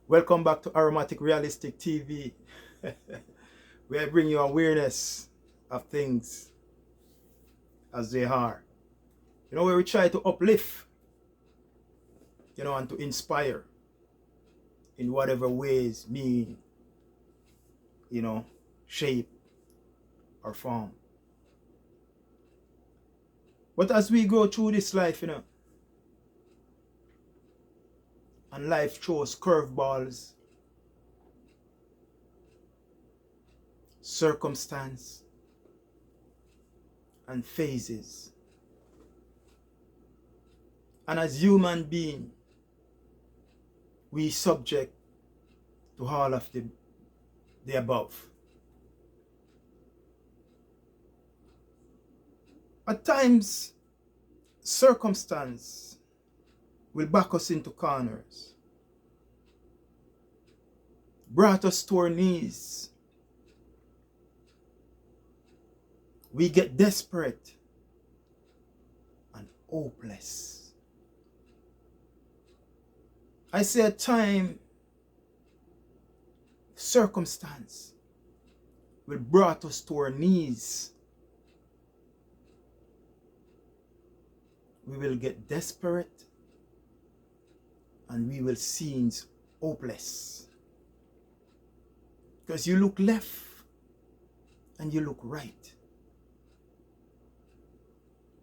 Welcome back to Aromatic Realistic TV, where I bring you awareness of things as they are. Where we try to uplift, and to inspire in whatever ways, mean, shape or form. But as we go through this life, and life throws curveballs, circumstance, and phases. And as human being, we subject to all of the above. At times, circumstance will back us into corners, brought us to our knees. We get desperate and hopeless. I say at time, circumstance will brought us to our knees. We will get desperate and we will seem hopeless. Because you look left and you look right,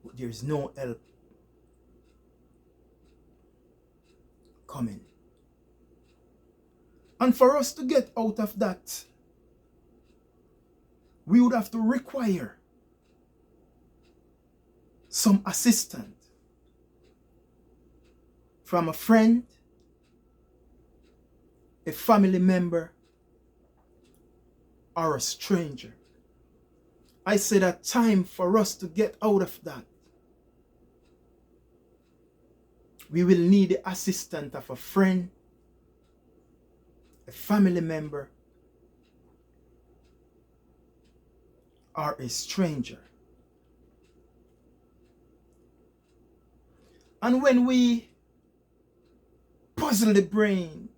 but there's no help coming. And for us to get out of that, we would have to require some assistance from a friend, a family member, or a stranger. I say that time for us to get out of that, we will need the assistance of a friend, a family member, or a stranger. And when we puzzle the brain,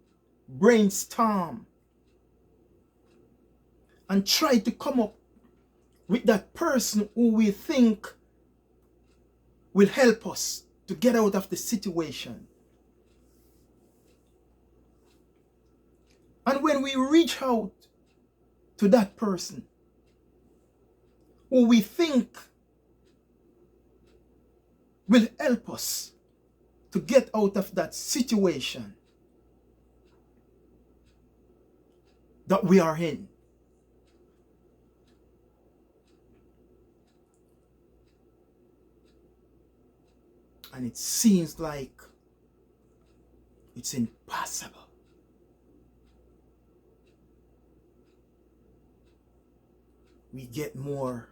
brainstorm, and try to come up with that person who we think will help us to get out of the situation. And when we reach out to that person who we think will help us to get out of that situation that we are in, and it seems like it's impossible, we get more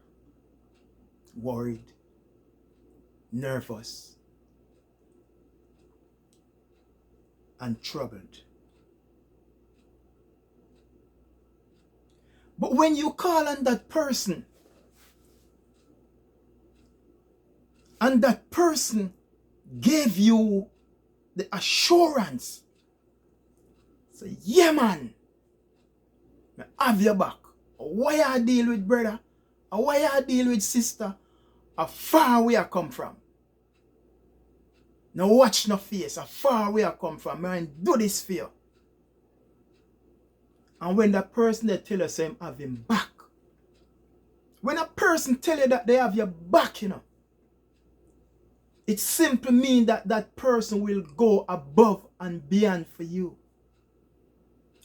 worried, nervous, and troubled. But when you call on that person, and that person gave you the assurance, say, yeah man, I have your back. Why I deal with brother, or why I deal with sister, how far we I come from. Now watch no face, how far we I come from, and do this for you. And when that person they tell us him have him back, when a person tell you that they have your back, it simply means that that person will go above and beyond for you.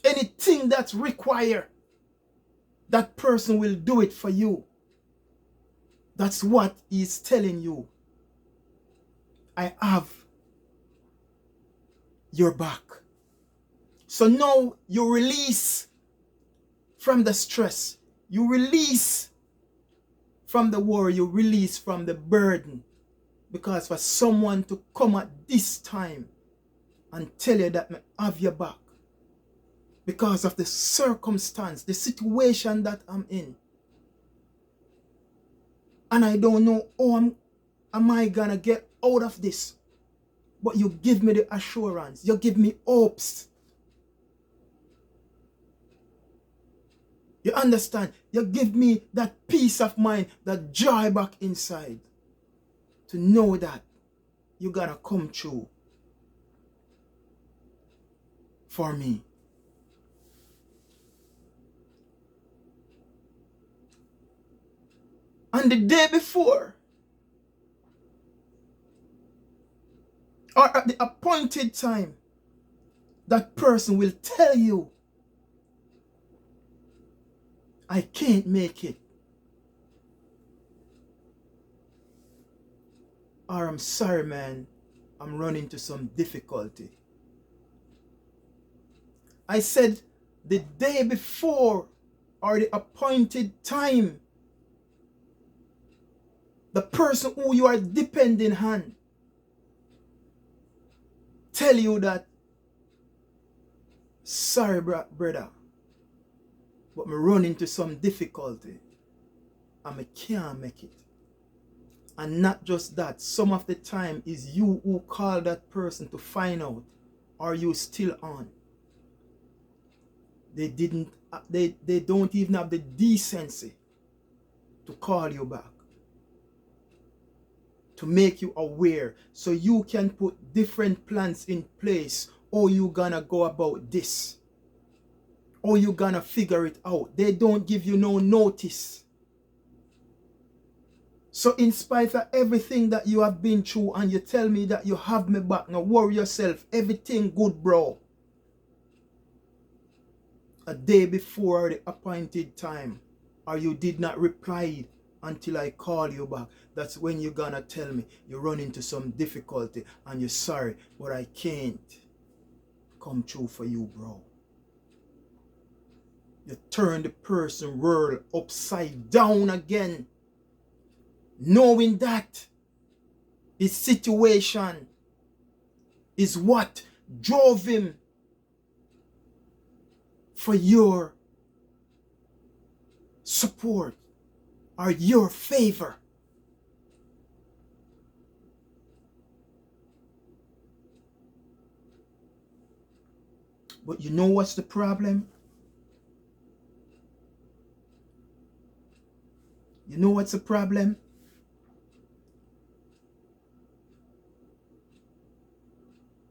Anything that's required, that person will do it for you. That's what he's telling you. I have your back. So now you release from the stress. You release from the worry. You release from the burden. Because for someone to come at this time and tell you that I have your back, because of the circumstance, the situation that I'm in, and I don't know how am I gonna get out of this, but you give me the assurance, you give me hopes You understand? You give me that peace of mind, that joy back inside. To know that you're gonna come through for me. And the day before, or at the appointed time, that person will tell you, I can't make it. Or I'm sorry, man, I'm running into some difficulty. I said the day before or the appointed time, the person who you are depending on tell you that, sorry, brother, but me run into some difficulty and I can't make it. And not just that, some of the time is you who call that person to find out, are you still on? They don't even have the decency to call you back, to make you aware, so you can put different plans in place. Or you gonna go about this, or you gonna figure it out. They don't give you no notice. So in spite of everything that you have been through, and you tell me that you have me back, now worry yourself, everything good, bro. A day before the appointed time, or you did not reply until I call you back, that's when you're gonna tell me you run into some difficulty and you're sorry, but I can't come true for you, bro. You turn the person world upside down again, knowing that his situation is what drove him for your support or your favor. But you know what's the problem? You know what's the problem?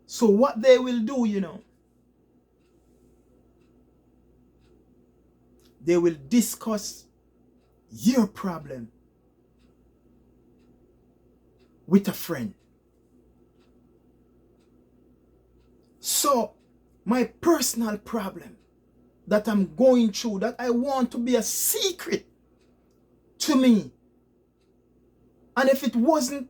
So what they will do, they will discuss your problem with a friend. So my personal problem that I'm going through, that I want to be a secret to me, and if it wasn't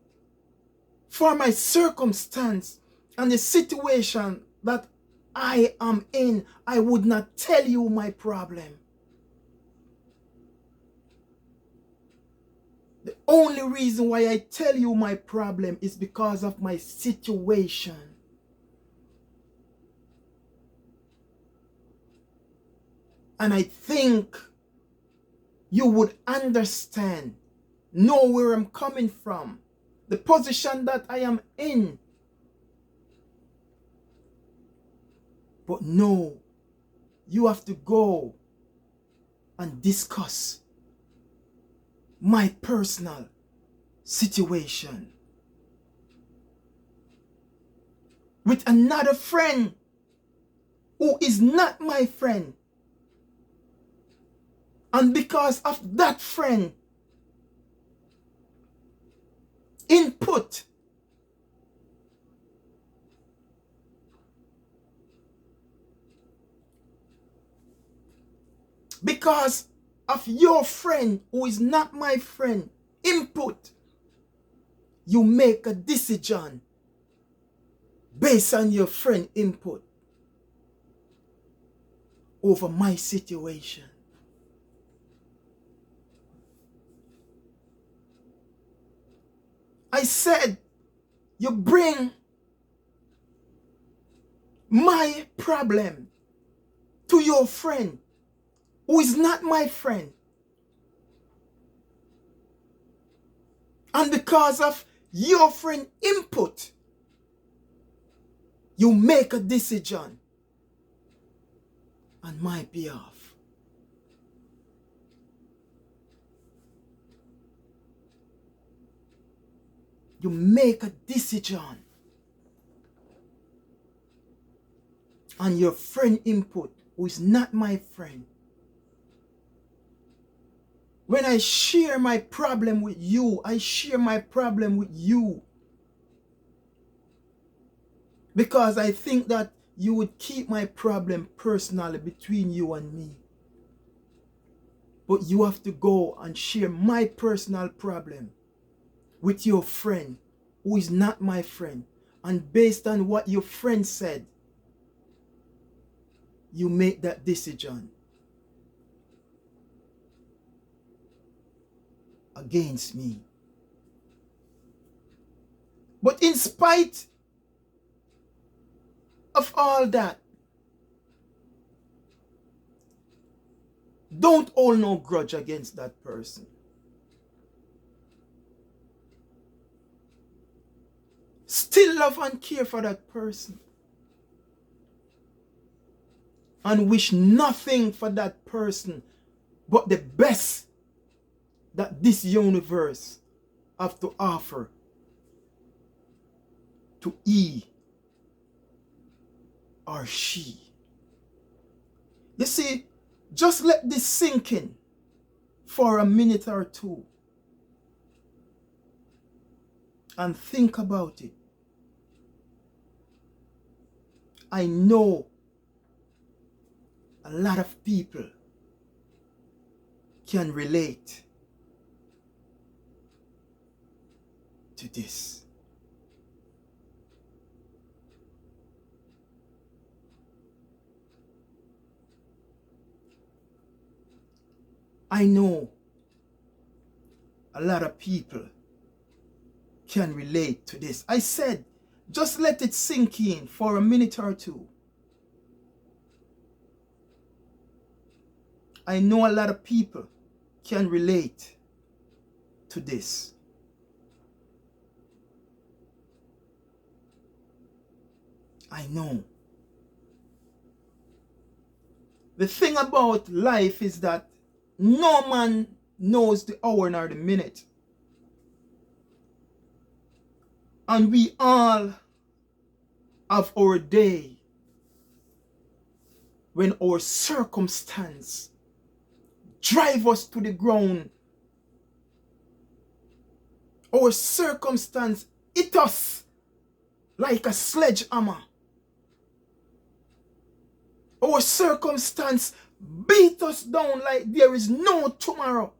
for my circumstance and the situation that I am in, I would not tell you my problem. The only reason why I tell you my problem is because of my situation. And I think you would understand, know where I'm coming from, the position that I am in. But no, you have to go and discuss my personal situation with another friend who is not my friend. And because of that friend input, because of your friend who is not my friend input, you make a decision based on your friend input over my situation. I said, you bring my problem to your friend who is not my friend. And because of your friend input, you make a decision on my behalf. You make a decision on your friend input, who is not my friend. When I share my problem with you, I share my problem with you because I think that you would keep my problem personally between you and me. But you have to go and share my personal problem with your friend who is not my friend. And based on what your friend said, you make that decision against me. But in spite of all that, don't hold no grudge against that person. Still love and care for that person. And wish nothing for that person but the best that this universe have to offer to he or she. You see, just let this sink in for a minute or two and think about it. I know a lot of people can relate to this. I know a lot of people can relate to this. I said, just let it sink in for a minute or two. I know a lot of people can relate to this. I know. The thing about life is that no man knows the hour nor the minute. And we all have our day when our circumstance drive us to the ground. Our circumstance hit us like a sledgehammer. Our circumstance beat us down like there is no tomorrow.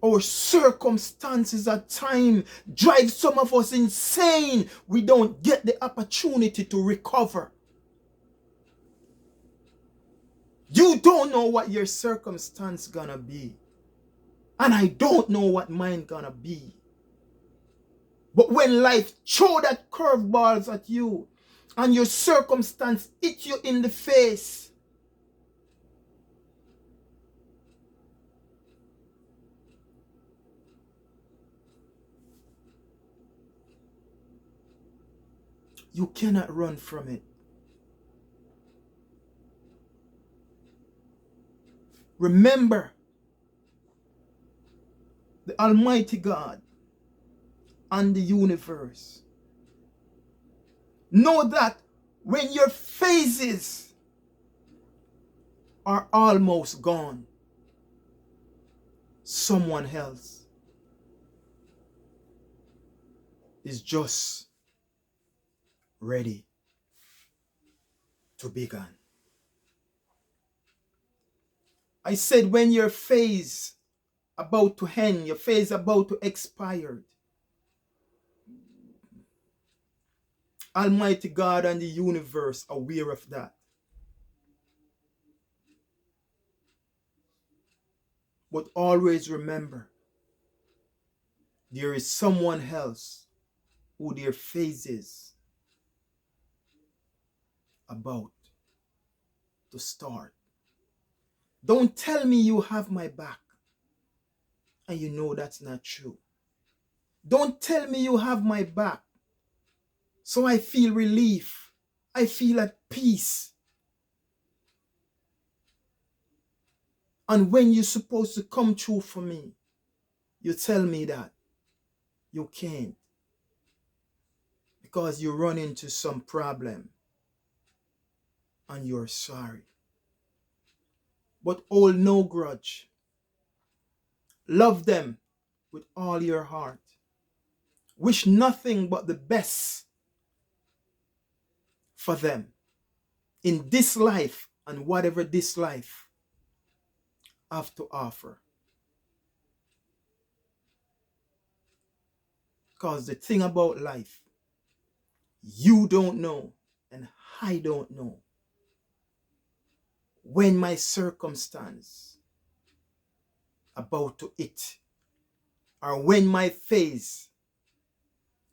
Our circumstances at times drive some of us insane. We don't get the opportunity to recover. You don't know what your circumstance gonna be. And I don't know what mine gonna be. But when life throw that curveballs at you and your circumstance hit you in the face, you cannot run from it. Remember, the Almighty God and the universe. Know that when your phases are almost gone, someone else is just ready to begin. I said when your phase about to end, your phase about to expire, Almighty God and the universe are aware of that. But always remember, there is someone else who their phase is about to start. Don't tell me you have my back and you know that's not true. Don't tell me you have my back so I feel relief. I feel at peace. And when you're supposed to come true for me, you tell me that you can't because you run into some problem and you're sorry. But hold no grudge. Love them with all your heart. Wish nothing but the best for them in this life and whatever this life have to offer. Because the thing about life, you don't know and I don't know when my circumstance about to hit or when my phase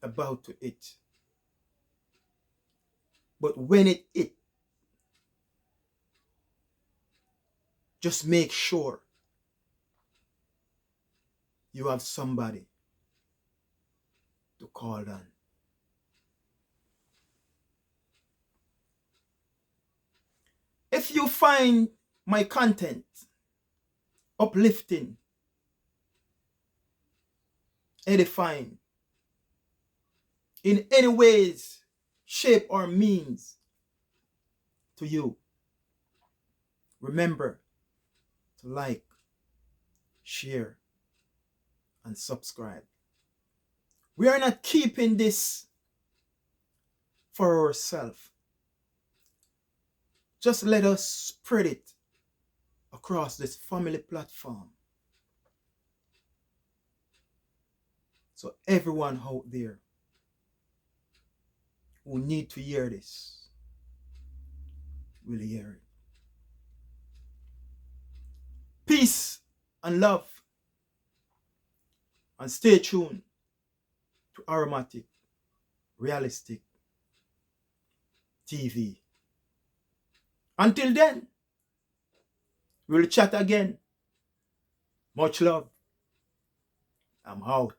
about to hit. But when it hit, just make sure you have somebody to call on. If you find my content uplifting, edifying, in any ways, shape, or means to you, remember to like, share, and subscribe. We are not keeping this for ourselves. Just let us spread it across this family platform. So everyone out there who need to hear this will hear it. Peace and love. And stay tuned to Aromatic Realistic TV. Until then, we'll chat again. Much love. I'm out.